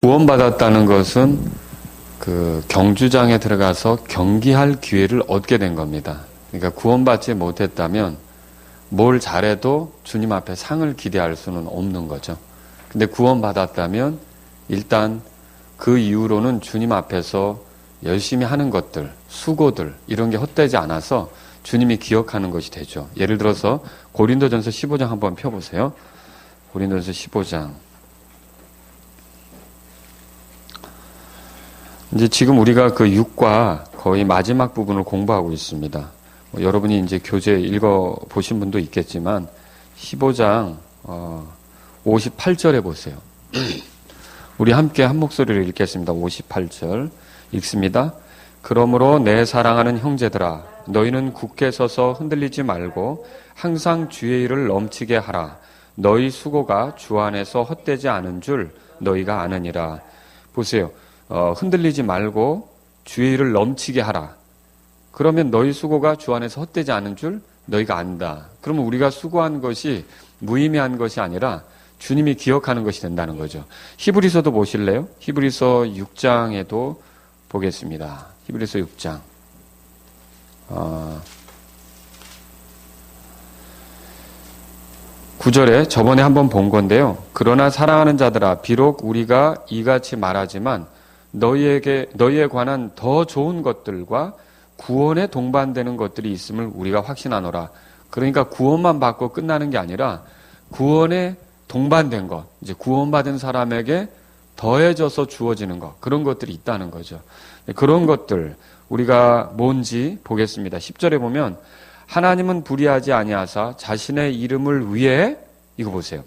구원받았다는 것은 그 경주장에 들어가서 경기할 기회를 얻게 된 겁니다. 그러니까 구원받지 못했다면 뭘 잘해도 주님 앞에 상을 기대할 수는 없는 거죠. 근데 구원받았다면 일단 그 이후로는 주님 앞에서 열심히 하는 것들, 수고들 이런 게 헛되지 않아서 주님이 기억하는 것이 되죠. 예를 들어서 고린도전서 15장 한번 펴보세요. 고린도전서 15장. 이제 지금 우리가 그 6과 거의 마지막 부분을 공부하고 있습니다. 여러분이 이제 교재 읽어보신 분도 있겠지만 15장 58절에 보세요. 우리 함께 한 목소리를 읽겠습니다. 58절 읽습니다. 그러므로 내 사랑하는 형제들아 너희는 굳게 서서 흔들리지 말고 항상 주의 일을 넘치게 하라. 너희 수고가 주 안에서 헛되지 않은 줄 너희가 아느니라. 보세요. 흔들리지 말고 주의 일을 넘치게 하라. 그러면 너희 수고가 주 안에서 헛되지 않은 줄 너희가 안다. 그러면 우리가 수고한 것이 무의미한 것이 아니라 주님이 기억하는 것이 된다는 거죠. 히브리서도 보실래요? 히브리서 6장에도 보겠습니다. 히브리서 6장. 9절에 저번에 한번 본 건데요. 그러나 사랑하는 자들아 비록 우리가 이같이 말하지만 너희에 관한 더 좋은 것들과 구원에 동반되는 것들이 있음을 우리가 확신하노라. 그러니까 구원만 받고 끝나는 게 아니라 구원에 동반된 것, 이제 구원받은 사람에게 더해져서 주어지는 것, 그런 것들이 있다는 거죠. 그런 것들 우리가 뭔지 보겠습니다. 10절에 보면 하나님은 불의하지 아니하사 자신의 이름을 위해 이거 보세요.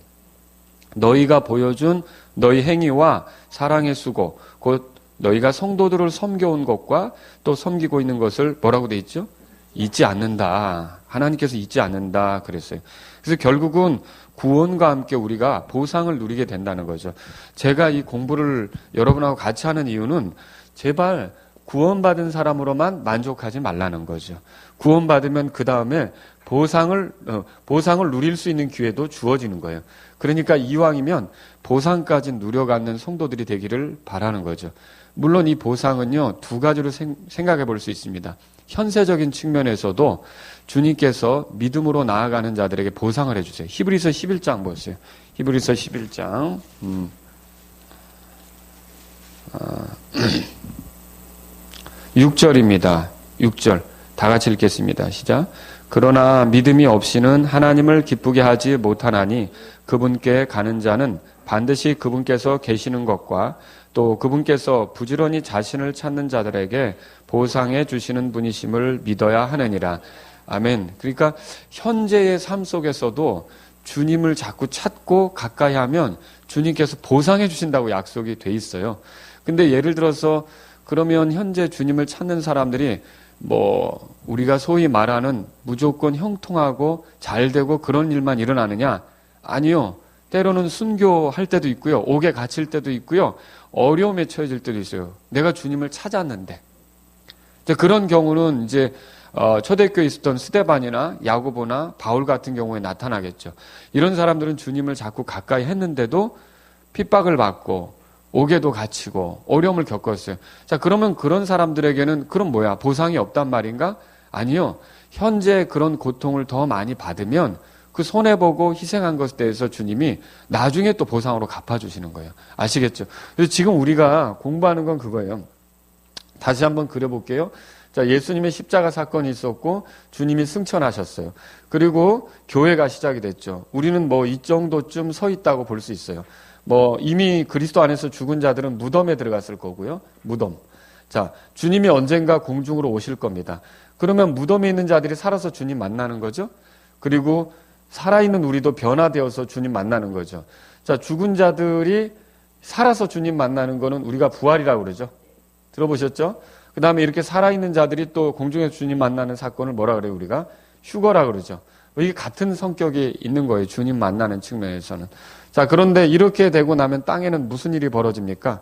너희가 보여준 너희 행위와 사랑의 수고, 곧 너희가 성도들을 섬겨온 것과 또 섬기고 있는 것을 뭐라고 돼 있죠? 잊지 않는다. 하나님께서 잊지 않는다 그랬어요. 그래서 결국은 구원과 함께 우리가 보상을 누리게 된다는 거죠. 제가 이 공부를 여러분하고 같이 하는 이유는 제발 구원받은 사람으로만 만족하지 말라는 거죠. 구원받으면 그 다음에 보상을 누릴 수 있는 기회도 주어지는 거예요. 그러니까 이왕이면 보상까지 누려가는 성도들이 되기를 바라는 거죠. 물론 이 보상은요, 두 가지로 생각해 볼 수 있습니다. 현세적인 측면에서도 주님께서 믿음으로 나아가는 자들에게 보상을 해주세요. 히브리서 11장 보세요. 히브리서 11장 6절입니다. 6절 다 같이 읽겠습니다. 시작. 그러나 믿음이 없이는 하나님을 기쁘게 하지 못하나니 그분께 가는 자는 반드시 그분께서 계시는 것과 또 그분께서 부지런히 자신을 찾는 자들에게 보상해 주시는 분이심을 믿어야 하느니라. 아멘. 그러니까 현재의 삶 속에서도 주님을 자꾸 찾고 가까이 하면 주님께서 보상해 주신다고 약속이 돼 있어요. 근데 예를 들어서 그러면 현재 주님을 찾는 사람들이 우리가 소위 말하는 무조건 형통하고 잘 되고 그런 일만 일어나느냐? 아니요. 때로는 순교할 때도 있고요. 옥에 갇힐 때도 있고요. 어려움에 처해질 때도 있어요. 내가 주님을 찾았는데. 그런 경우는 이제 초대교회에 있었던 스데반이나 야고보나 바울 같은 경우에 나타나겠죠. 이런 사람들은 주님을 자꾸 가까이 했는데도 핍박을 받고 옥에도 갇히고 어려움을 겪었어요. 자, 그러면 그런 사람들에게는 그럼 뭐야? 보상이 없단 말인가? 아니요. 현재 그런 고통을 더 많이 받으면 그 손해보고 희생한 것에 대해서 주님이 나중에 또 보상으로 갚아주시는 거예요. 아시겠죠? 그래서 지금 우리가 공부하는 건 그거예요. 다시 한번 그려볼게요. 자, 예수님의 십자가 사건이 있었고 주님이 승천하셨어요. 그리고 교회가 시작이 됐죠. 우리는 이 정도쯤 서 있다고 볼 수 있어요. 이미 그리스도 안에서 죽은 자들은 무덤에 들어갔을 거고요. 무덤. 자, 주님이 언젠가 공중으로 오실 겁니다. 그러면 무덤에 있는 자들이 살아서 주님 만나는 거죠. 그리고 살아있는 우리도 변화되어서 주님 만나는 거죠. 자, 죽은 자들이 살아서 주님 만나는 거는 우리가 부활이라고 그러죠. 들어보셨죠? 그 다음에 이렇게 살아있는 자들이 또 공중에서 주님 만나는 사건을 뭐라 그래요? 우리가 휴거라고 그러죠. 이게 같은 성격이 있는 거예요. 주님 만나는 측면에서는. 자, 그런데 이렇게 되고 나면 땅에는 무슨 일이 벌어집니까?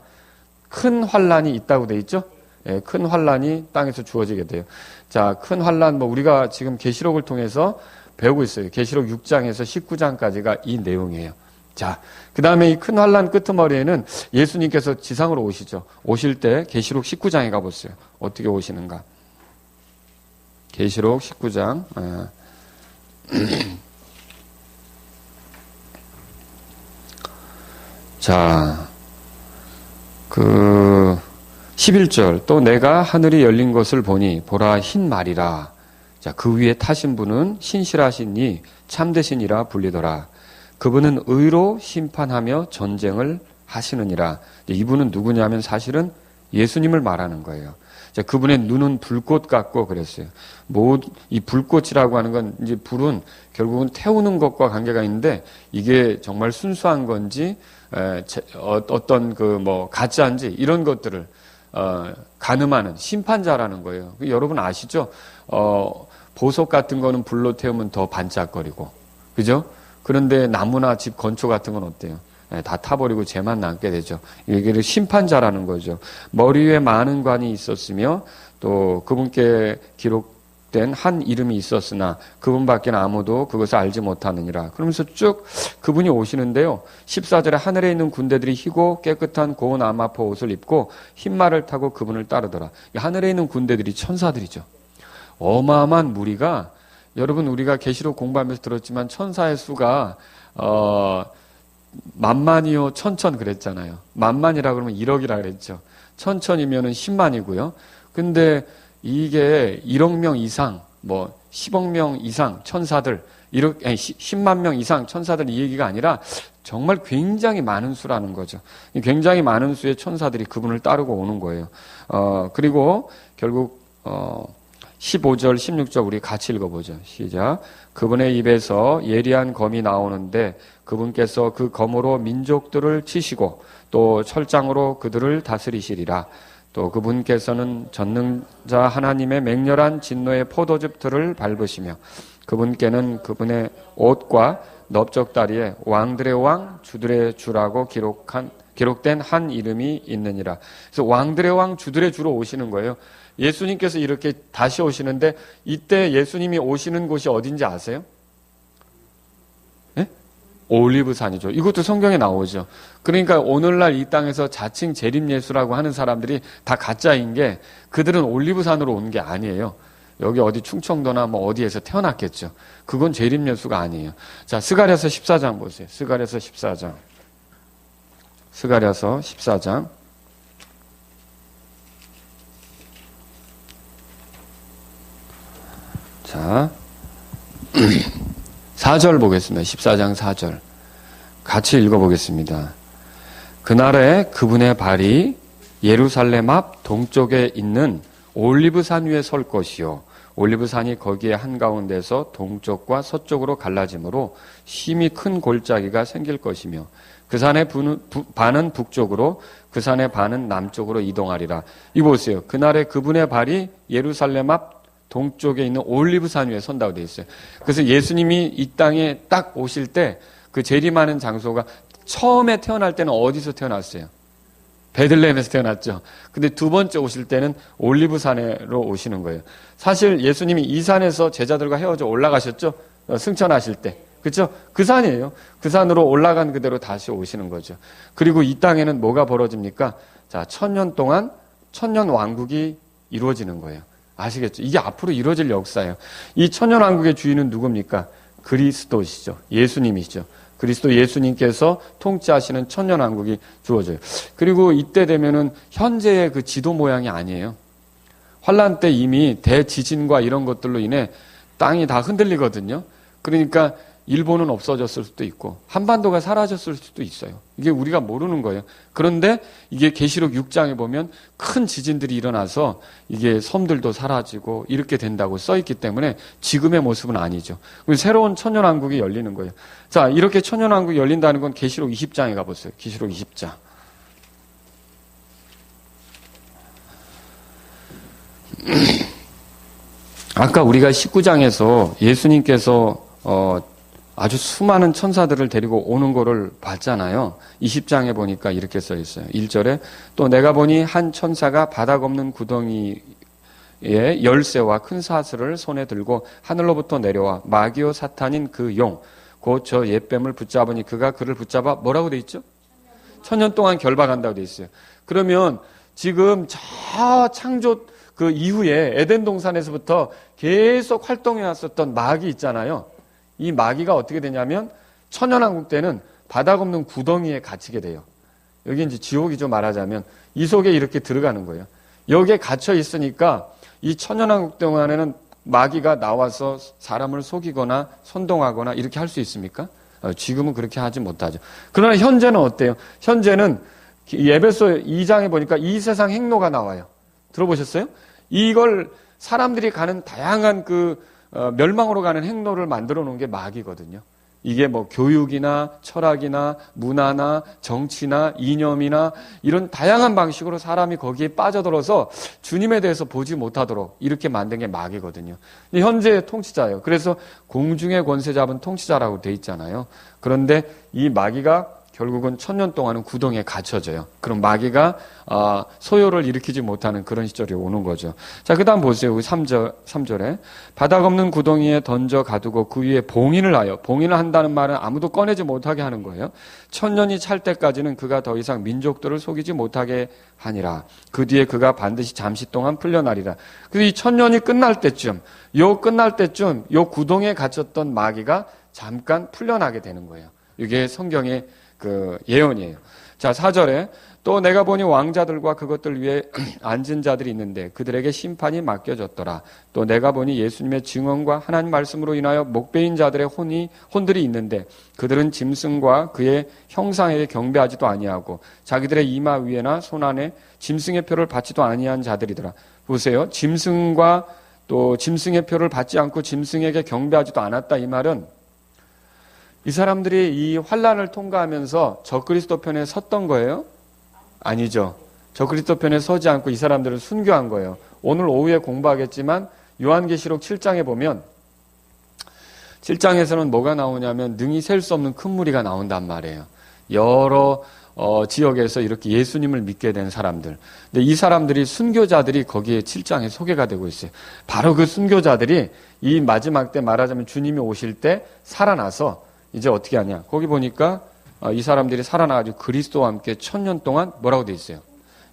큰 환란이 있다고 돼 있죠? 예, 큰 환란이 땅에서 주어지게 돼요. 자, 큰 환란, 우리가 지금 계시록을 통해서 배우고 있어요. 계시록 6장에서 19장까지가 이 내용이에요. 자, 그 다음에 이 큰 환란 끄트머리에는 예수님께서 지상으로 오시죠. 오실 때 계시록 19장에 가보세요. 어떻게 오시는가. 계시록 19장. 자, 11절. 또 내가 하늘이 열린 것을 보니 보라 흰 말이라. 자, 그 위에 타신 분은 신실하시니 참되시니라 불리더라. 그분은 의로 심판하며 전쟁을 하시느니라. 이분은 누구냐면 사실은 예수님을 말하는 거예요. 자, 그분의 눈은 불꽃 같고 그랬어요. 이 불꽃이라고 하는 건 이제 불은 결국은 태우는 것과 관계가 있는데 이게 정말 순수한 건지 어떤 가짜인지 이런 것들을 가늠하는 심판자라는 거예요. 여러분 아시죠? 보석 같은 거는 불로 태우면 더 반짝거리고, 그죠? 그런데 나무나 집 건초 같은 건 어때요? 다 타버리고 재만 남게 되죠. 이게 심판자라는 거죠. 머리 위에 많은 관이 있었으며 또 그분께 기록된 한 이름이 있었으나 그분밖에 아무도 그것을 알지 못하느니라. 그러면서 쭉 그분이 오시는데요. 14절에 하늘에 있는 군대들이 희고 깨끗한 고운 암화포 옷을 입고 흰 말을 타고 그분을 따르더라. 하늘에 있는 군대들이 천사들이죠. 어마어마한 무리가, 여러분 우리가 계시록 공부하면서 들었지만 천사의 수가 만만이요 천천 그랬잖아요. 만만이라 그러면 1억이라 그랬죠. 천천이면은 10만이고요. 근데 이게 1억 명 이상, 10억 명 이상 천사들, 10만 명 이상 천사들 이 얘기가 아니라 정말 굉장히 많은 수라는 거죠. 굉장히 많은 수의 천사들이 그분을 따르고 오는 거예요. 그리고 결국 15절, 16절 우리 같이 읽어보죠. 시작. 그분의 입에서 예리한 검이 나오는데 그분께서 그 검으로 민족들을 치시고 또 철장으로 그들을 다스리시리라. 또 그분께서는 전능자 하나님의 맹렬한 진노의 포도즙들을 밟으시며 그분께는 그분의 옷과 넓적다리에 왕들의 왕, 주들의 주라고 기록된 한 이름이 있느니라. 그래서 왕들의 왕, 주들의 주로 오시는 거예요. 예수님께서 이렇게 다시 오시는데 이때 예수님이 오시는 곳이 어딘지 아세요? 네? 올리브산이죠. 이것도 성경에 나오죠. 그러니까 오늘날 이 땅에서 자칭 재림예수라고 하는 사람들이 다 가짜인 게 그들은 올리브산으로 온 게 아니에요. 여기 어디 충청도나 어디에서 태어났겠죠. 그건 재림예수가 아니에요. 자, 스가랴서 14장 보세요. 스가랴서 14장. 스가랴서 14장. 자, 4절 보겠습니다. 14장 4절. 같이 읽어보겠습니다. 그날에 그분의 발이 예루살렘 앞 동쪽에 있는 올리브산 위에 설 것이요. 올리브산이 거기에 한가운데서 동쪽과 서쪽으로 갈라지므로 심히 큰 골짜기가 생길 것이며 그 산의 반은 북쪽으로 그 산의 반은 남쪽으로 이동하리라. 이거 보세요. 그날에 그분의 발이 예루살렘 앞 동쪽에 있는 올리브산 위에 선다고 되어 있어요. 그래서 예수님이 이 땅에 딱 오실 때 그 재림하는 장소가 처음에 태어날 때는 어디서 태어났어요? 베들레헴에서 태어났죠. 근데 두 번째 오실 때는 올리브산으로 오시는 거예요. 사실 예수님이 이 산에서 제자들과 헤어져 올라가셨죠? 승천하실 때. 그렇죠? 그 산이에요. 그 산으로 올라간 그대로 다시 오시는 거죠. 그리고 이 땅에는 뭐가 벌어집니까? 자, 1000년 동안 천년 왕국이 이루어지는 거예요. 아시겠죠? 이게 앞으로 이루어질 역사예요. 이 천년 왕국의 주인은 누굽니까? 그리스도시죠. 예수님이시죠. 그리스도 예수님께서 통치하시는 천년 왕국이 주어져요. 그리고 이때 되면은 현재의 그 지도 모양이 아니에요. 환란 때 이미 대지진과 이런 것들로 인해 땅이 다 흔들리거든요. 그러니까 일본은 없어졌을 수도 있고 한반도가 사라졌을 수도 있어요. 이게 우리가 모르는 거예요. 그런데 이게 계시록 6장에 보면 큰 지진들이 일어나서 이게 섬들도 사라지고 이렇게 된다고 써있기 때문에 지금의 모습은 아니죠. 새로운 천년왕국이 열리는 거예요. 자, 이렇게 천년왕국이 열린다는 건 계시록 20장에 가보세요. 계시록 20장. 아까 우리가 19장에서 예수님께서 아주 수많은 천사들을 데리고 오는 거를 봤잖아요. 20장에 보니까 이렇게 써 있어요. 1절에 또 내가 보니 한 천사가 바닥 없는 구덩이에 열쇠와 큰 사슬을 손에 들고 하늘로부터 내려와 마귀요 사탄인 그 용 곧 저 옛뱀을 붙잡으니 그가 그를 붙잡아 뭐라고 돼 있죠? 천년 동안 결박한다고 돼 있어요. 그러면 지금 저 창조 그 이후에 에덴 동산에서부터 계속 활동해 왔었던 마귀 있잖아요. 이 마귀가 어떻게 되냐면 천연왕국 때는 바닥 없는 구덩이에 갇히게 돼요. 여기 이제 지옥이죠, 말하자면. 이 속에 이렇게 들어가는 거예요. 여기에 갇혀 있으니까 이 천연왕국 동안에는 마귀가 나와서 사람을 속이거나 선동하거나 이렇게 할 수 있습니까? 지금은 그렇게 하지 못하죠. 그러나 현재는 어때요? 현재는 에베소 2장에 보니까 이 세상 행로가 나와요. 들어보셨어요? 이걸 사람들이 가는 다양한 멸망으로 가는 행로를 만들어 놓은 게 마귀거든요. 이게 뭐 교육이나 철학이나 문화나 정치나 이념이나 이런 다양한 방식으로 사람이 거기에 빠져들어서 주님에 대해서 보지 못하도록 이렇게 만든 게 마귀거든요. 현재 통치자예요. 그래서 공중의 권세 잡은 통치자라고 돼 있잖아요. 그런데 이 마귀가 결국은 천년 동안은 구덩이에 갇혀져요. 그럼 마귀가 소요를 일으키지 못하는 그런 시절이 오는 거죠. 자, 그 다음 보세요. 3절에 바닥 없는 구덩이에 던져 가두고 그 위에 봉인을 하여, 봉인을 한다는 말은 아무도 꺼내지 못하게 하는 거예요. 천년이 찰 때까지는 그가 더 이상 민족들을 속이지 못하게 하니라. 그 뒤에 그가 반드시 잠시 동안 풀려나리라. 그래서 이 천년이 끝날 때쯤, 요 구덩이에 갇혔던 마귀가 잠깐 풀려나게 되는 거예요. 이게 성경의 예언이에요. 자, 4절에 또 내가 보니 왕자들과 그것들 위에 앉은 자들이 있는데 그들에게 심판이 맡겨졌더라. 또 내가 보니 예수님의 증언과 하나님 말씀으로 인하여 목배인 자들의 혼들이 있는데 그들은 짐승과 그의 형상에게 경배하지도 아니하고 자기들의 이마 위에나 손 안에 짐승의 표를 받지도 아니한 자들이더라. 보세요. 짐승과 또 짐승의 표를 받지 않고 짐승에게 경배하지도 않았다. 이 말은 이 사람들이 이 환난을 통과하면서 적그리스도 편에 섰던 거예요? 아니죠. 적그리스도 편에 서지 않고 이 사람들을 순교한 거예요. 오늘 오후에 공부하겠지만 요한계시록 7장에 보면 7장에서는 뭐가 나오냐면 능히 셀 수 없는 큰 무리가 나온단 말이에요. 여러 지역에서 이렇게 예수님을 믿게 된 사람들. 근데 이 사람들이 순교자들이 거기에 7장에 소개가 되고 있어요. 바로 그 순교자들이 이 마지막 때 말하자면 주님이 오실 때 살아나서 이제 어떻게 하냐. 거기 보니까 이 사람들이 살아나가지고 그리스도와 함께 1000년 동안 뭐라고 돼 있어요.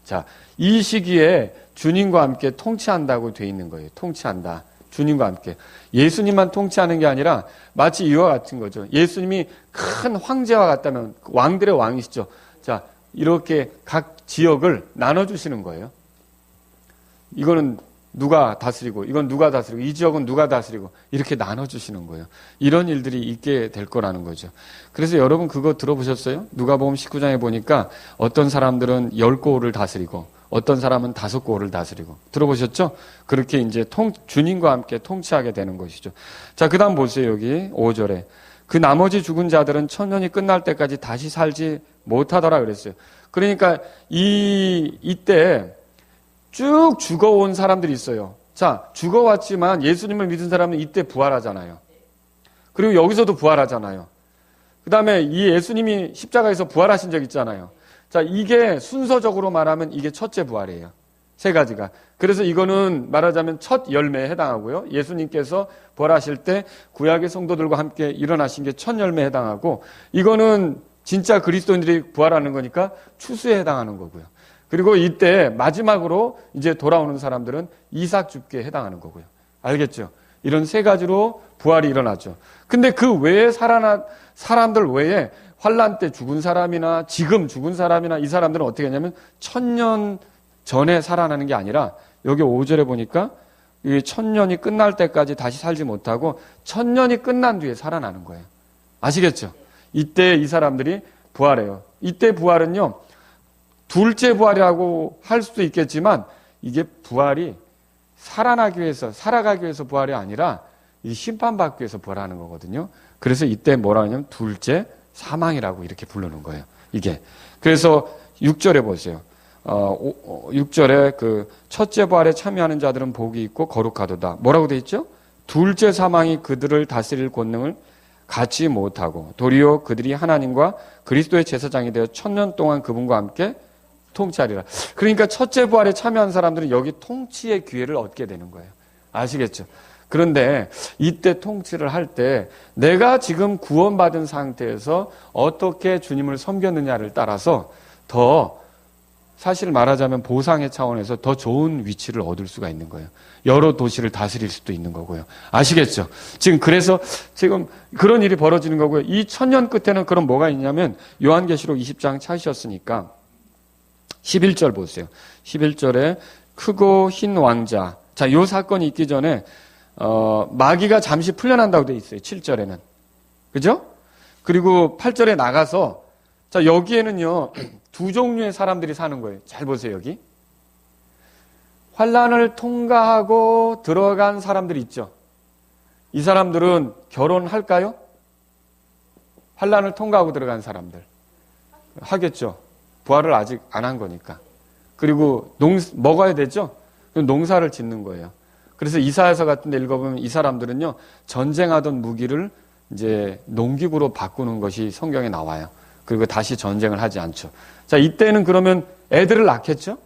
자, 이 시기에 주님과 함께 통치한다고 돼 있는 거예요. 통치한다. 주님과 함께. 예수님만 통치하는 게 아니라 마치 이와 같은 거죠. 예수님이 큰 황제와 같다면 왕들의 왕이시죠. 자, 이렇게 각 지역을 나눠주시는 거예요. 이거는 누가 다스리고 이건 누가 다스리고 이 지역은 누가 다스리고 이렇게 나눠주시는 거예요. 이런 일들이 있게 될 거라는 거죠. 그래서 여러분 그거 들어보셨어요? 누가복음 19장에 보니까 어떤 사람들은 10고을을 다스리고 어떤 사람은 5고을을 다스리고 들어보셨죠? 그렇게 이제 주님과 함께 통치하게 되는 것이죠. 자, 그 다음 보세요. 여기 5절에 그 나머지 죽은 자들은 천년이 끝날 때까지 다시 살지 못하더라 그랬어요. 그러니까 이때 쭉 죽어온 사람들이 있어요. 자, 죽어왔지만 예수님을 믿은 사람은 이때 부활하잖아요. 그리고 여기서도 부활하잖아요. 그 다음에 이 예수님이 십자가에서 부활하신 적 있잖아요. 자, 이게 순서적으로 말하면 이게 첫째 부활이에요. 세 가지가. 그래서 이거는 말하자면 첫 열매에 해당하고요. 예수님께서 부활하실 때 구약의 성도들과 함께 일어나신 게 첫 열매에 해당하고 이거는 진짜 그리스도인들이 부활하는 거니까 추수에 해당하는 거고요. 그리고 이때 마지막으로 이제 돌아오는 사람들은 이삭 줍기에 해당하는 거고요. 알겠죠? 이런 세 가지로 부활이 일어나죠. 근데 그 외에 사람들 외에 환란 때 죽은 사람이나 지금 죽은 사람이나 이 사람들은 어떻게 하냐면 1000년 전에 살아나는 게 아니라 여기 5절에 보니까 이 1000년이 끝날 때까지 다시 살지 못하고 1000년이 끝난 뒤에 살아나는 거예요. 아시겠죠? 이때 이 사람들이 부활해요. 이때 부활은요. 둘째 부활이라고 할 수도 있겠지만 이게 부활이 살아나기 위해서 살아가기 위해서 부활이 아니라 이 심판받기 위해서 부활하는 거거든요. 그래서 이때 뭐라 하냐면 둘째 사망이라고 이렇게 부르는 거예요. 이게 그래서 6절에 보세요. 6절에 그 첫째 부활에 참여하는 자들은 복이 있고 거룩하도다. 뭐라고 돼 있죠? 둘째 사망이 그들을 다스릴 권능을 갖지 못하고 도리어 그들이 하나님과 그리스도의 제사장이 되어 1000년 동안 그분과 함께 통치하리라. 그러니까 첫째 부활에 참여한 사람들은 여기 통치의 기회를 얻게 되는 거예요. 아시겠죠? 그런데 이때 통치를 할 때 내가 지금 구원받은 상태에서 어떻게 주님을 섬겼느냐를 따라서 더 사실 말하자면 보상의 차원에서 더 좋은 위치를 얻을 수가 있는 거예요. 여러 도시를 다스릴 수도 있는 거고요. 아시겠죠? 지금 그래서 지금 그런 일이 벌어지는 거고요. 이 천년 끝에는 그럼 뭐가 있냐면 요한계시록 20장 찾으셨으니까 11절 보세요. 11절에 크고 흰 왕자. 자, 요 사건이 있기 전에 마귀가 잠시 풀려난다고 돼 있어요. 7절에는. 그죠? 그리고 8절에 나가서 자, 여기에는요. 두 종류의 사람들이 사는 거예요. 잘 보세요, 여기. 환난을 통과하고 들어간 사람들이 있죠. 이 사람들은 결혼할까요? 환난을 통과하고 들어간 사람들. 하겠죠. 부활을 아직 안 한 거니까. 그리고 먹어야 되죠? 농사를 짓는 거예요. 그래서 이사야서 같은 데 읽어보면 이 사람들은요, 전쟁하던 무기를 이제 농기구로 바꾸는 것이 성경에 나와요. 그리고 다시 전쟁을 하지 않죠. 자, 이때는 그러면 애들을 낳겠죠?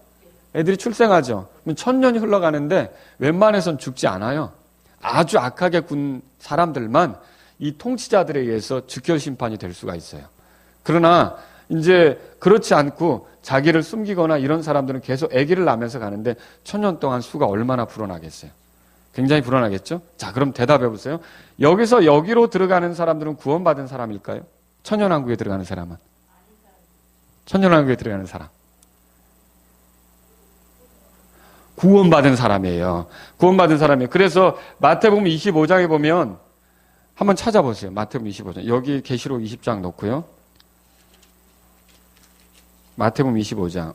애들이 출생하죠. 그럼 1000년이 흘러가는데 웬만해선 죽지 않아요. 아주 악하게 군 사람들만 이 통치자들에 의해서 즉결 심판이 될 수가 있어요. 그러나 이제 그렇지 않고 자기를 숨기거나 이런 사람들은 계속 아기를 낳으면서 가는데 1000년 동안 수가 얼마나 불어나겠어요. 굉장히 불어나겠죠? 자, 그럼 대답해 보세요. 여기서 여기로 들어가는 사람들은 구원받은 사람일까요? 천년왕국에 들어가는 사람은? 천년왕국에 들어가는 사람. 구원받은 사람이에요. 구원받은 사람이에요. 그래서 마태복음 25장에 보면 한번 찾아보세요. 마태복음 25장. 여기 계시록 20장 놓고요. 마태복음 25장.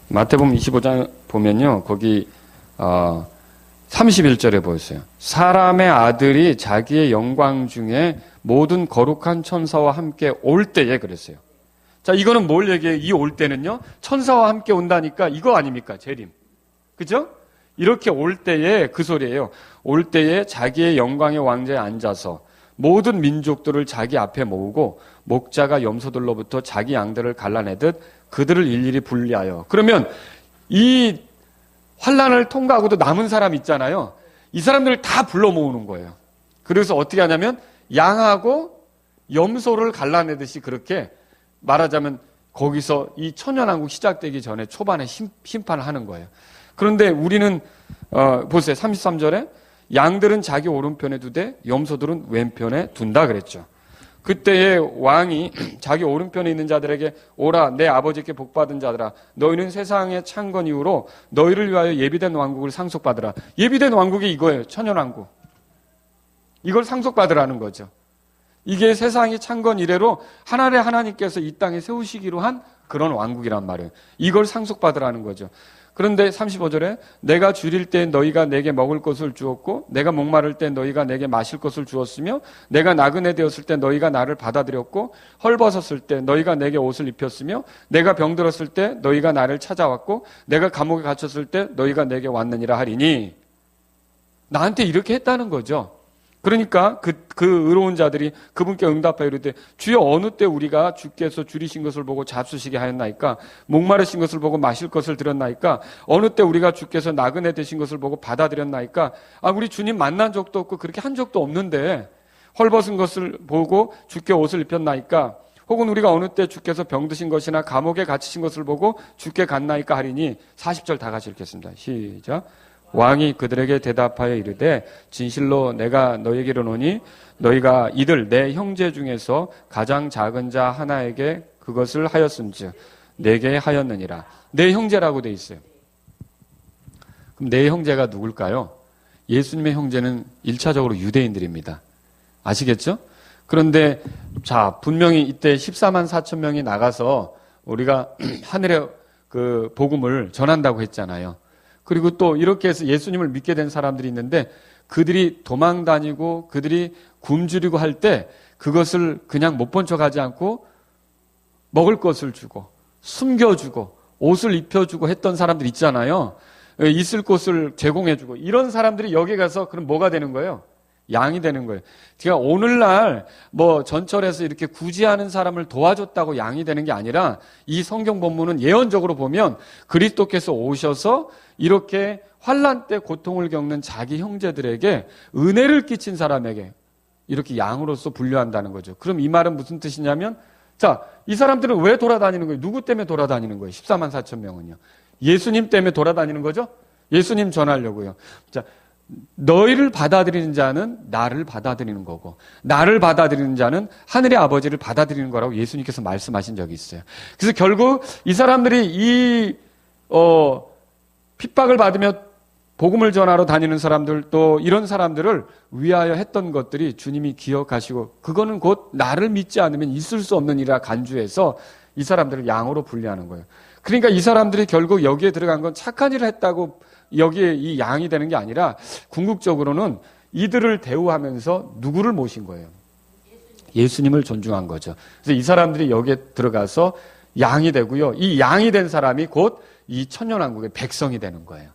마태복음 25장 보면요. 거기 31절에 보세요. 사람의 아들이 자기의 영광 중에 모든 거룩한 천사와 함께 올 때에 그랬어요. 자, 이거는 뭘 얘기해요? 이 올 때는요. 천사와 함께 온다니까 이거 아닙니까? 재림. 그죠? 이렇게 올 때에 그 소리예요. 올 때에 자기의 영광의 왕좌에 앉아서 모든 민족들을 자기 앞에 모으고 목자가 염소들로부터 자기 양들을 갈라내듯 그들을 일일이 분리하여. 그러면 이 환난을 통과하고도 남은 사람 있잖아요. 이 사람들을 다 불러 모으는 거예요. 그래서 어떻게 하냐면 양하고 염소를 갈라내듯이 그렇게 말하자면 거기서 이 천년왕국 시작되기 전에 초반에 심판을 하는 거예요. 그런데 우리는 보세요. 33절에 양들은 자기 오른편에 두되 염소들은 왼편에 둔다 그랬죠. 그때의 왕이 자기 오른편에 있는 자들에게 오라 내 아버지께 복받은 자들아 너희는 세상의 창건 이후로 너희를 위하여 예비된 왕국을 상속받으라. 예비된 왕국이 이거예요. 천년왕국. 이걸 상속받으라는 거죠. 이게 세상이 창건 이래로 하나의 하나님께서 이 땅에 세우시기로 한 그런 왕국이란 말이에요. 이걸 상속받으라는 거죠. 그런데 35절에 내가 줄일 때 너희가 내게 먹을 것을 주었고 내가 목마를 때 너희가 내게 마실 것을 주었으며 내가 나그네 되었을 때 너희가 나를 받아들였고 헐벗었을 때 너희가 내게 옷을 입혔으며 내가 병들었을 때 너희가 나를 찾아왔고 내가 감옥에 갇혔을 때 너희가 내게 왔느니라 하리니 나한테 이렇게 했다는 거죠. 그러니까 그 의로운 자들이 그분께 응답하여 이르되 주여 어느 때 우리가 주께서 줄이신 것을 보고 잡수시게 하였나이까 목마르신 것을 보고 마실 것을 드렸나이까 어느 때 우리가 주께서 나그네 되신 것을 보고 받아들였나이까 우리 주님 만난 적도 없고 그렇게 한 적도 없는데 헐벗은 것을 보고 주께 옷을 입혔나이까 혹은 우리가 어느 때 주께서 병드신 것이나 감옥에 갇히신 것을 보고 주께 갔나이까 하리니 40절 다 같이 읽겠습니다. 시작. 왕이 그들에게 대답하여 이르되 진실로 내가 너희에게 이르노니 너희가 이들 내 형제 중에서 가장 작은 자 하나에게 그것을 하였음즉 내게 하였느니라. 내 형제라고 돼 있어요. 그럼 내 형제가 누굴까요? 예수님의 형제는 1차적으로 유대인들입니다. 아시겠죠? 그런데 자 분명히 이때 14만 4천 명이 나가서 우리가 하늘의 그 복음을 전한다고 했잖아요. 그리고 또 이렇게 해서 예수님을 믿게 된 사람들이 있는데 그들이 도망 다니고 그들이 굶주리고 할 때 그것을 그냥 못 본 척하지 않고 먹을 것을 주고 숨겨주고 옷을 입혀주고 했던 사람들 있잖아요. 있을 곳을 제공해주고 이런 사람들이 여기 가서 그럼 뭐가 되는 거예요? 양이 되는 거예요. 제가 오늘날 뭐 전철에서 이렇게 구제하는 사람을 도와줬다고 양이 되는 게 아니라 이 성경 본문은 예언적으로 보면 그리스도께서 오셔서 이렇게 환난 때 고통을 겪는 자기 형제들에게 은혜를 끼친 사람에게 이렇게 양으로서 분류한다는 거죠. 그럼 이 말은 무슨 뜻이냐면, 자, 이 사람들은 왜 돌아다니는 거예요? 누구 때문에 돌아다니는 거예요? 14만 4천 명은요. 예수님 때문에 돌아다니는 거죠? 예수님 전하려고요. 자, 너희를 받아들이는 자는 나를 받아들이는 거고, 나를 받아들이는 자는 하늘의 아버지를 받아들이는 거라고 예수님께서 말씀하신 적이 있어요. 그래서 결국 이 사람들이 핍박을 받으며 복음을 전하러 다니는 사람들, 또 이런 사람들을 위하여 했던 것들이 주님이 기억하시고, 그거는 곧 나를 믿지 않으면 있을 수 없는 일이라 간주해서 이 사람들을 양으로 분류하는 거예요. 그러니까 이 사람들이 결국 여기에 들어간 건 착한 일을 했다고 여기에 이 양이 되는 게 아니라, 궁극적으로는 이들을 대우하면서 누구를 모신 거예요? 예수님을 존중한 거죠. 그래서 이 사람들이 여기에 들어가서 양이 되고요. 이 양이 된 사람이 곧 이 천년왕국의 백성이 되는 거예요.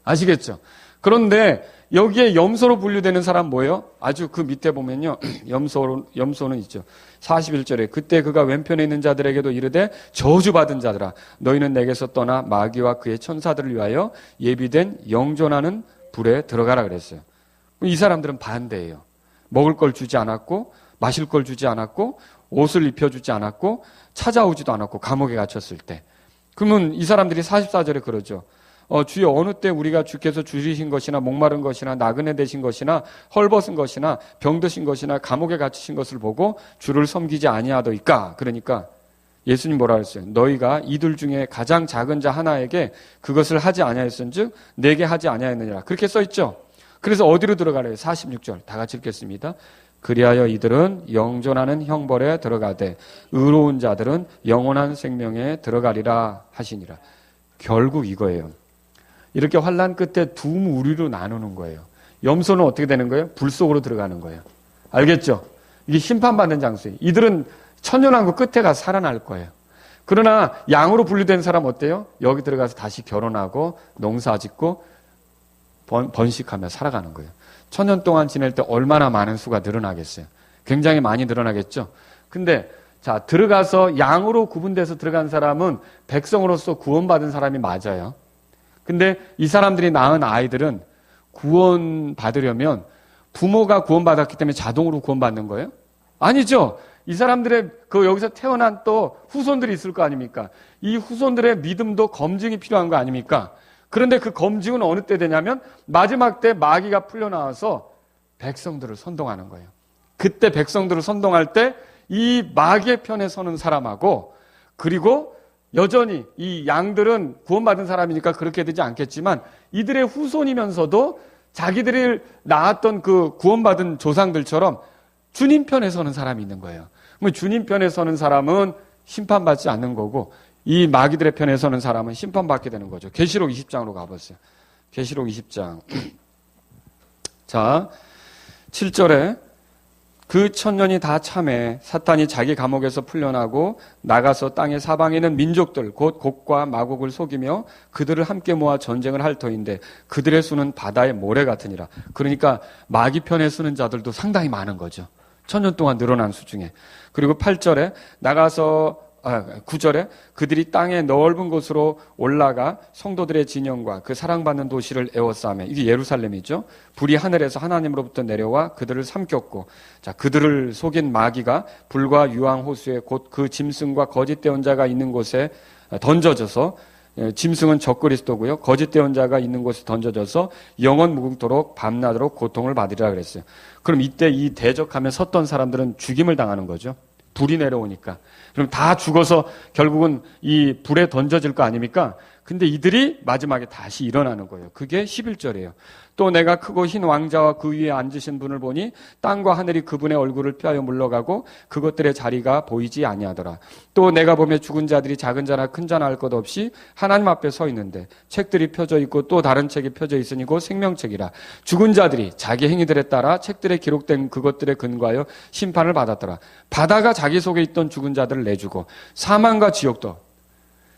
아시겠죠? 그런데 여기에 염소로 분류되는 사람 뭐예요? 아주 그 밑에 보면요. 염소는 있죠. 41절에 그때 그가 왼편에 있는 자들에게도 이르되 저주받은 자들아 너희는 내게서 떠나 마귀와 그의 천사들을 위하여 예비된 영존하는 불에 들어가라 그랬어요. 이 사람들은 반대예요. 먹을 걸 주지 않았고 마실 걸 주지 않았고 옷을 입혀주지 않았고 찾아오지도 않았고 감옥에 갇혔을 때. 그러면 이 사람들이 44절에 그러죠. 주여 어느 때 우리가 주께서 줄이신 것이나 목마른 것이나 나그네 되신 것이나 헐벗은 것이나 병드신 것이나 감옥에 갇히신 것을 보고 주를 섬기지 아니하더이까. 그러니까 예수님 뭐라 그랬어요? 너희가 이들 중에 가장 작은 자 하나에게 그것을 하지 아니하였은즉 내게 하지 아니하였느니라. 그렇게 써 있죠. 그래서 어디로 들어가래요? 46절 다 같이 읽겠습니다. 그리하여 이들은 영존하는 형벌에 들어가되 의로운 자들은 영원한 생명에 들어가리라 하시니라. 결국 이거예요. 이렇게 환난 끝에 두 무리로 나누는 거예요. 염소는 어떻게 되는 거예요? 불 속으로 들어가는 거예요. 알겠죠? 이게 심판받는 장소예요. 이들은 천년왕국 끝에 가서 살아날 거예요. 그러나 양으로 분류된 사람 어때요? 여기 들어가서 다시 결혼하고 농사 짓고 번식하며 살아가는 거예요. 천년 동안 지낼 때 얼마나 많은 수가 늘어나겠어요? 굉장히 많이 늘어나겠죠? 근데 자, 들어가서 양으로 구분돼서 들어간 사람은 백성으로서 구원받은 사람이 맞아요. 근데 이 사람들이 낳은 아이들은 구원받으려면 부모가 구원받았기 때문에 자동으로 구원받는 거예요? 아니죠. 이 사람들의 여기서 태어난 또 후손들이 있을 거 아닙니까? 이 후손들의 믿음도 검증이 필요한 거 아닙니까? 그런데 그 검증은 어느 때 되냐면 마지막 때 마귀가 풀려나와서 백성들을 선동하는 거예요. 그때 백성들을 선동할 때 이 마귀의 편에 서는 사람하고, 그리고 여전히 이 양들은 구원받은 사람이니까 그렇게 되지 않겠지만 이들의 후손이면서도 자기들이 낳았던 그 구원받은 조상들처럼 주님 편에 서는 사람이 있는 거예요. 그럼 주님 편에 서는 사람은 심판받지 않는 거고, 이 마귀들의 편에 서는 사람은 심판받게 되는 거죠. 계시록 20장으로 가보세요. 계시록 20장. 자, 7절에 그 천년이 다 참해 사탄이 자기 감옥에서 풀려나고 나가서 땅의 사방에 있는 민족들 곧 곡과 마곡을 속이며 그들을 함께 모아 전쟁을 할 터인데 그들의 수는 바다의 모래 같으니라. 그러니까 마귀 편에 서는 자들도 상당히 많은 거죠. 천년 동안 늘어난 수 중에. 그리고 8절에 9절에 그들이 땅의 넓은 곳으로 올라가 성도들의 진영과 그 사랑받는 도시를 에워싸매. 이게 예루살렘이죠. 불이 하늘에서 하나님으로부터 내려와 그들을 삼켰고, 자, 그들을 속인 마귀가 불과 유황 호수에 곧 그 짐승과 거짓 대언자가 있는 곳에 던져져서, 짐승은 적그리스도고요. 거짓 대언자가 있는 곳에 던져져서 영원 무궁토록 밤낮으로 고통을 받으리라 그랬어요. 그럼 이때 이 대적하며 섰던 사람들은 죽임을 당하는 거죠. 불이 내려오니까. 그럼 다 죽어서 결국은 이 불에 던져질 거 아닙니까? 근데 이들이 마지막에 다시 일어나는 거예요. 그게 11절이에요. 또 내가 크고 흰 왕자와 그 위에 앉으신 분을 보니 땅과 하늘이 그분의 얼굴을 피하여 물러가고 그것들의 자리가 보이지 아니하더라. 또 내가 보며 죽은 자들이 작은 자나 큰 자나 할 것 없이 하나님 앞에 서 있는데 책들이 펴져 있고 또 다른 책이 펴져 있으니 곧 생명책이라. 죽은 자들이 자기 행위들에 따라 책들에 기록된 그것들에 근거하여 심판을 받았더라. 바다가 자기 속에 있던 죽은 자들을 내주고 사망과 지옥도,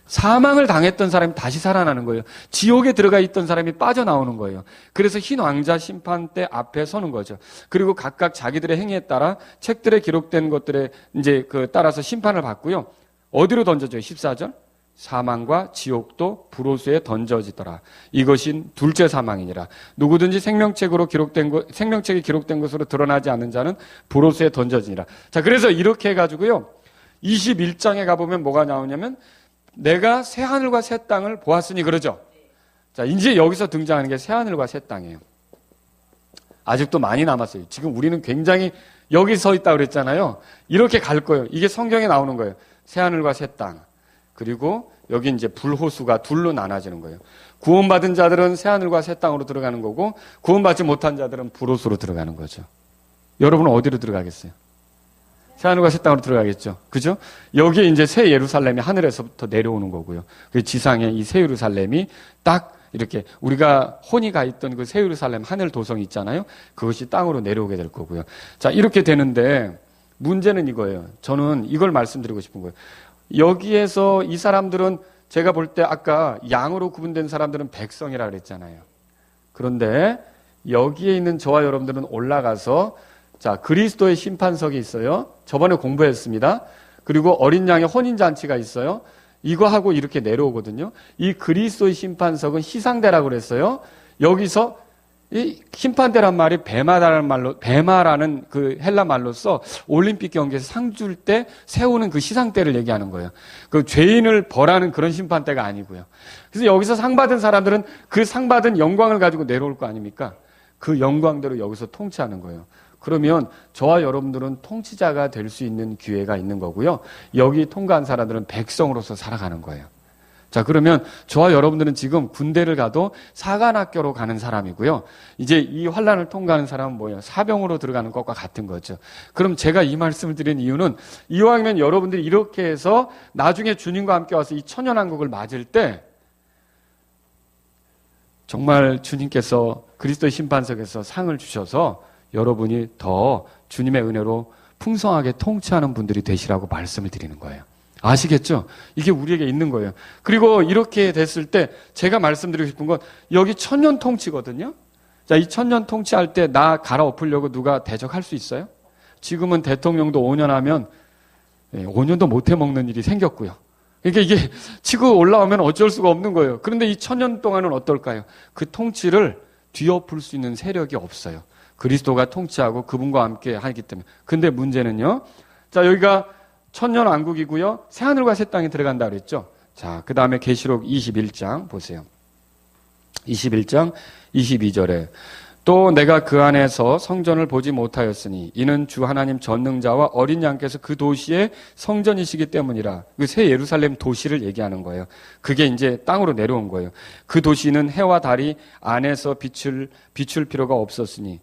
사망을 당했던 사람이 다시 살아나는 거예요. 지옥에 들어가 있던 사람이 빠져나오는 거예요. 그래서 흰 왕자 심판대 앞에 서는 거죠. 그리고 각각 자기들의 행위에 따라 책들에 기록된 것들에 이제 따라서 심판을 받고요. 어디로 던져져요? 14절. 사망과 지옥도 불호수에 던져지더라. 이것이 둘째 사망이니라. 누구든지 생명책에 기록된 것으로 드러나지 않는 자는 불호수에 던져지니라. 자, 그래서 이렇게 해가지고요. 21장에 가보면 뭐가 나오냐면 내가 새 하늘과 새 땅을 보았으니 그러죠. 자, 이제 여기서 등장하는 게 새 하늘과 새 땅이에요. 아직도 많이 남았어요. 지금 우리는 굉장히 여기 서 있다 그랬잖아요. 이렇게 갈 거예요. 이게 성경에 나오는 거예요. 새 하늘과 새 땅. 그리고 여기 이제 불호수가 둘로 나눠지는 거예요. 구원받은 자들은 새 하늘과 새 땅으로 들어가는 거고 구원받지 못한 자들은 불호수로 들어가는 거죠. 여러분은 어디로 들어가겠어요? 새 하늘과 새 땅으로 들어가겠죠. 그죠? 여기에 이제 새 예루살렘이 하늘에서부터 내려오는 거고요. 그 지상에 이 새 예루살렘이 딱 이렇게 우리가 혼이 가 있던 그 새 예루살렘 하늘 도성이 있잖아요. 그것이 땅으로 내려오게 될 거고요. 자, 이렇게 되는데 문제는 이거예요. 저는 이걸 말씀드리고 싶은 거예요. 여기에서 이 사람들은 제가 볼 때 아까 양으로 구분된 사람들은 백성이라 그랬잖아요. 그런데 여기에 있는 저와 여러분들은 올라가서 자, 그리스도의 심판석이 있어요. 저번에 공부했습니다. 그리고 어린 양의 혼인잔치가 있어요. 이거 하고 이렇게 내려오거든요. 이 그리스도의 심판석은 희상대라고 그랬어요. 여기서 이 심판대란 말이 베마라는 그 헬라 말로써 올림픽 경기에서 상 줄 때 세우는 그 시상대를 얘기하는 거예요. 그 죄인을 벌하는 그런 심판대가 아니고요. 그래서 여기서 상 받은 사람들은 그 상 받은 영광을 가지고 내려올 거 아닙니까? 그 영광대로 여기서 통치하는 거예요. 그러면 저와 여러분들은 통치자가 될 수 있는 기회가 있는 거고요. 여기 통과한 사람들은 백성으로서 살아가는 거예요. 자, 그러면 저와 여러분들은 지금 군대를 가도 사관학교로 가는 사람이고요. 이제 이 환란을 통과하는 사람은 뭐예요? 사병으로 들어가는 것과 같은 거죠. 그럼 제가 이 말씀을 드린 이유는 이왕이면 여러분들이 이렇게 해서 나중에 주님과 함께 와서 이 천년왕국을 맞을 때 정말 주님께서 그리스도의 심판석에서 상을 주셔서 여러분이 더 주님의 은혜로 풍성하게 통치하는 분들이 되시라고 말씀을 드리는 거예요. 아시겠죠? 이게 우리에게 있는 거예요. 그리고 이렇게 됐을 때 제가 말씀드리고 싶은 건 여기 천년 통치거든요. 자, 이 천년 통치할 때 나 갈아엎으려고 누가 대적할 수 있어요? 지금은 대통령도 5년 하면 5년도 못 해먹는 일이 생겼고요. 그러니까 이게 치고 올라오면 어쩔 수가 없는 거예요. 그런데 이 천년 동안은 어떨까요? 그 통치를 뒤엎을 수 있는 세력이 없어요. 그리스도가 통치하고 그분과 함께 하기 때문에. 근데 문제는요. 자, 여기가 천년 왕국이고요. 새 하늘과 새 땅에 들어간다 그랬죠. 자, 그 다음에 계시록 21장 보세요. 21장 22절에 또 내가 그 안에서 성전을 보지 못하였으니 이는 주 하나님 전능자와 어린 양께서 그 도시의 성전이시기 때문이라. 그 새 예루살렘 도시를 얘기하는 거예요. 그게 이제 땅으로 내려온 거예요. 그 도시는 해와 달이 안에서 비출 필요가 없었으니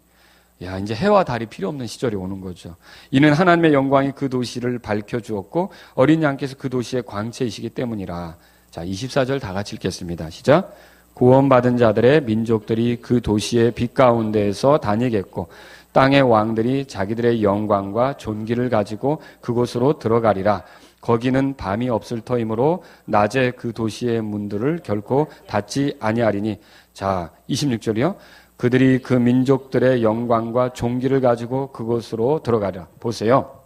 야, 이제 해와 달이 필요 없는 시절이 오는 거죠. 이는 하나님의 영광이 그 도시를 밝혀주었고 어린 양께서 그 도시의 광채이시기 때문이라. 자, 24절 다 같이 읽겠습니다. 시작. 구원받은 자들의 민족들이 그 도시의 빛 가운데에서 다니겠고 땅의 왕들이 자기들의 영광과 존귀를 가지고 그곳으로 들어가리라. 거기는 밤이 없을 터이므로 낮에 그 도시의 문들을 결코 닫지 아니하리니. 자, 26절이요. 그들이 그 민족들의 영광과 존귀를 가지고 그곳으로 들어가려. 보세요.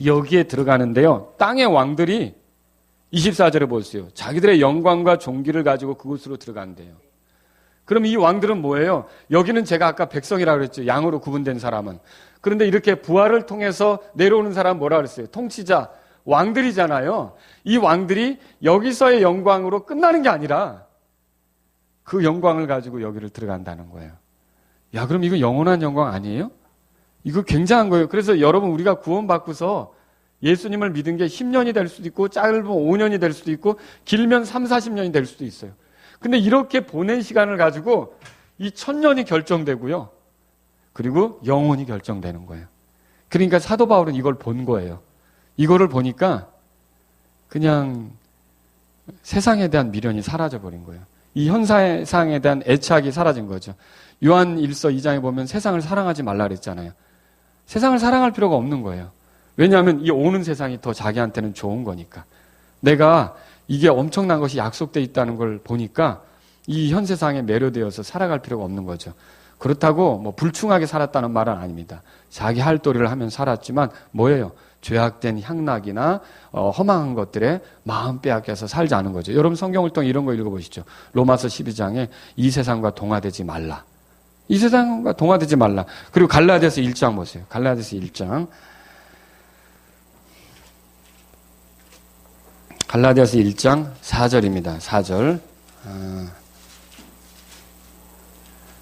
여기에 들어가는데요. 땅의 왕들이 24절에 보세요. 자기들의 영광과 존귀를 가지고 그곳으로 들어간대요. 그럼 이 왕들은 뭐예요? 여기는 제가 아까 백성이라고 그랬죠. 양으로 구분된 사람은. 그런데 이렇게 부활을 통해서 내려오는 사람은 뭐라 그랬어요? 통치자, 왕들이잖아요. 이 왕들이 여기서의 영광으로 끝나는 게 아니라 그 영광을 가지고 여기를 들어간다는 거예요. 야, 그럼 이거 영원한 영광 아니에요? 이거 굉장한 거예요. 그래서 여러분 우리가 구원받고서 예수님을 믿은 게 10년이 될 수도 있고 짧으면 5년이 될 수도 있고 길면 3, 40년이 될 수도 있어요. 근데 이렇게 보낸 시간을 가지고 이 1000년이 결정되고요. 그리고 영혼이 결정되는 거예요. 그러니까 사도 바울은 이걸 본 거예요. 이거를 보니까 그냥 세상에 대한 미련이 사라져버린 거예요. 이 현 세상에 대한 애착이 사라진 거죠. 요한 1서 2장에 보면 세상을 사랑하지 말라 그랬잖아요. 세상을 사랑할 필요가 없는 거예요. 왜냐하면 이 오는 세상이 더 자기한테는 좋은 거니까. 내가 이게 엄청난 것이 약속되어 있다는 걸 보니까 이 현 세상에 매료되어서 살아갈 필요가 없는 거죠. 그렇다고 뭐 불충하게 살았다는 말은 아닙니다. 자기 할 도리를 하면 살았지만 뭐예요? 죄악된 향락이나 허망한 것들에 마음 빼앗겨서 살지 않은 거죠. 여러분 성경을 통해 이런 거 읽어보시죠. 로마서 12장에 이 세상과 동화되지 말라. 이 세상과 동화되지 말라. 그리고 갈라디아서 1장 보세요. 갈라디아서 1장. 갈라디아서 1장 4절입니다. 4절.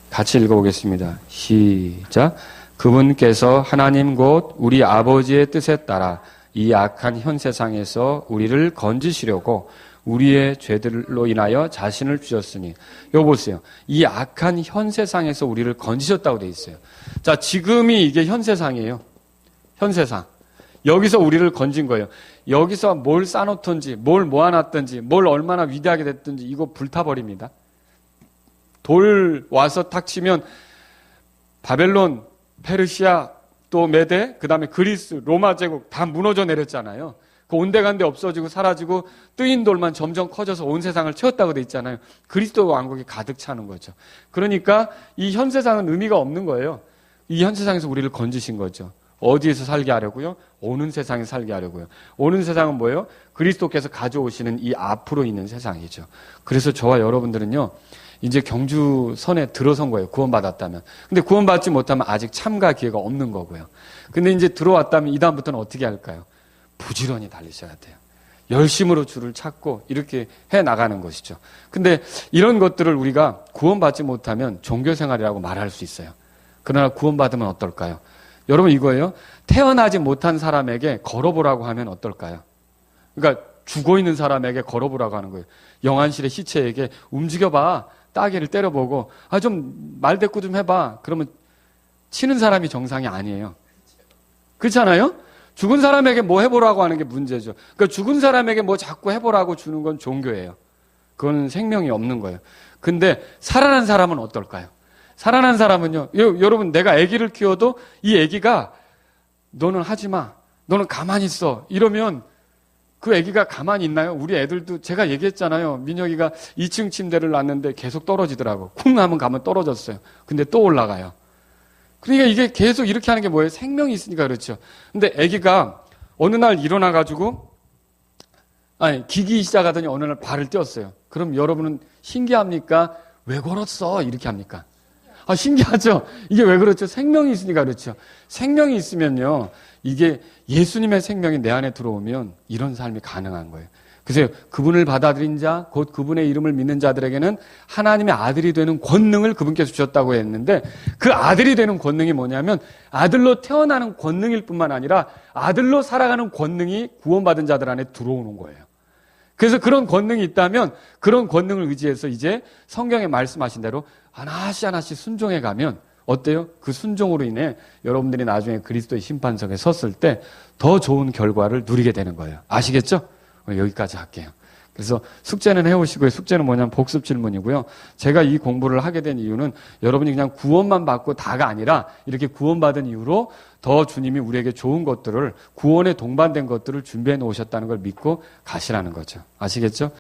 같이 읽어보겠습니다. 시작. 그분께서 하나님 곧 우리 아버지의 뜻에 따라 이 악한 현 세상에서 우리를 건지시려고 우리의 죄들로 인하여 자신을 주셨으니. 이거 보세요. 이 악한 현 세상에서 우리를 건지셨다고 돼 있어요. 자, 지금이 이게 현 세상이에요. 현 세상. 여기서 우리를 건진 거예요. 여기서 뭘 쌓아놓든지, 뭘 모아놨든지, 뭘 얼마나 위대하게 됐든지 이거 불타버립니다. 돌 와서 탁 치면 바벨론, 페르시아, 또 메데, 그 다음에 그리스, 로마 제국 다 무너져 내렸잖아요. 그 온데간데 없어지고 사라지고 뜨인 돌만 점점 커져서 온 세상을 채웠다고 돼 있잖아요. 그리스도 왕국이 가득 차는 거죠. 그러니까 이 현 세상은 의미가 없는 거예요. 이 현 세상에서 우리를 건지신 거죠. 어디에서 살게 하려고요? 오는 세상에 살게 하려고요. 오는 세상은 뭐예요? 그리스도께서 가져오시는 이 앞으로 있는 세상이죠. 그래서 저와 여러분들은요, 이제 경주선에 들어선 거예요. 구원받았다면. 근데 구원받지 못하면 아직 참가 기회가 없는 거고요. 근데 이제 들어왔다면 이 다음부터는 어떻게 할까요? 부지런히 달리셔야 돼요. 열심으로 주를 찾고 이렇게 해 나가는 것이죠. 근데 이런 것들을 우리가 구원받지 못하면 종교생활이라고 말할 수 있어요. 그러나 구원받으면 어떨까요? 여러분 이거예요. 태어나지 못한 사람에게 걸어보라고 하면 어떨까요? 그러니까 죽어 있는 사람에게 걸어보라고 하는 거예요. 영안실의 시체에게 움직여봐. 따개를 때려보고 좀 말대꾸 좀 해봐. 그러면 치는 사람이 정상이 아니에요. 그렇잖아요? 죽은 사람에게 뭐 해보라고 하는 게 문제죠. 그러니까 죽은 사람에게 뭐 자꾸 해보라고 주는 건 종교예요. 그건 생명이 없는 거예요. 근데 살아난 사람은 어떨까요? 살아난 사람은요. 여러분 내가 아기를 키워도 이 아기가 너는 하지 마. 너는 가만히 있어. 이러면 그 아기가 가만히 있나요? 우리 애들도 제가 얘기했잖아요. 민혁이가 2층 침대를 놨는데 계속 떨어지더라고. 쿵 하면 가면 떨어졌어요. 근데 또 올라가요. 그러니까 이게 계속 이렇게 하는 게 뭐예요? 생명이 있으니까 그렇죠. 근데 아기가 어느 날 일어나가지고 기기 시작하더니 어느 날 발을 떼었어요. 그럼 여러분은 신기합니까? 왜 걸었어? 이렇게 합니까? 신기하죠? 이게 왜 그렇죠? 생명이 있으니까 그렇죠. 생명이 있으면요. 이게 예수님의 생명이 내 안에 들어오면 이런 삶이 가능한 거예요. 그래서 그분을 받아들인 자, 곧 그분의 이름을 믿는 자들에게는 하나님의 아들이 되는 권능을 그분께서 주셨다고 했는데 그 아들이 되는 권능이 뭐냐면 아들로 태어나는 권능일 뿐만 아니라 아들로 살아가는 권능이 구원받은 자들 안에 들어오는 거예요. 그래서 그런 권능이 있다면 그런 권능을 의지해서 이제 성경에 말씀하신 대로 하나씩 하나씩 순종해 가면 어때요? 그 순종으로 인해 여러분들이 나중에 그리스도의 심판석에 섰을 때 더 좋은 결과를 누리게 되는 거예요. 아시겠죠? 여기까지 할게요. 그래서 숙제는 해오시고요. 숙제는 뭐냐면 복습 질문이고요. 제가 이 공부를 하게 된 이유는 여러분이 그냥 구원만 받고 다가 아니라 이렇게 구원받은 이후로 더 주님이 우리에게 좋은 것들을 구원에 동반된 것들을 준비해 놓으셨다는 걸 믿고 가시라는 거죠. 아시겠죠?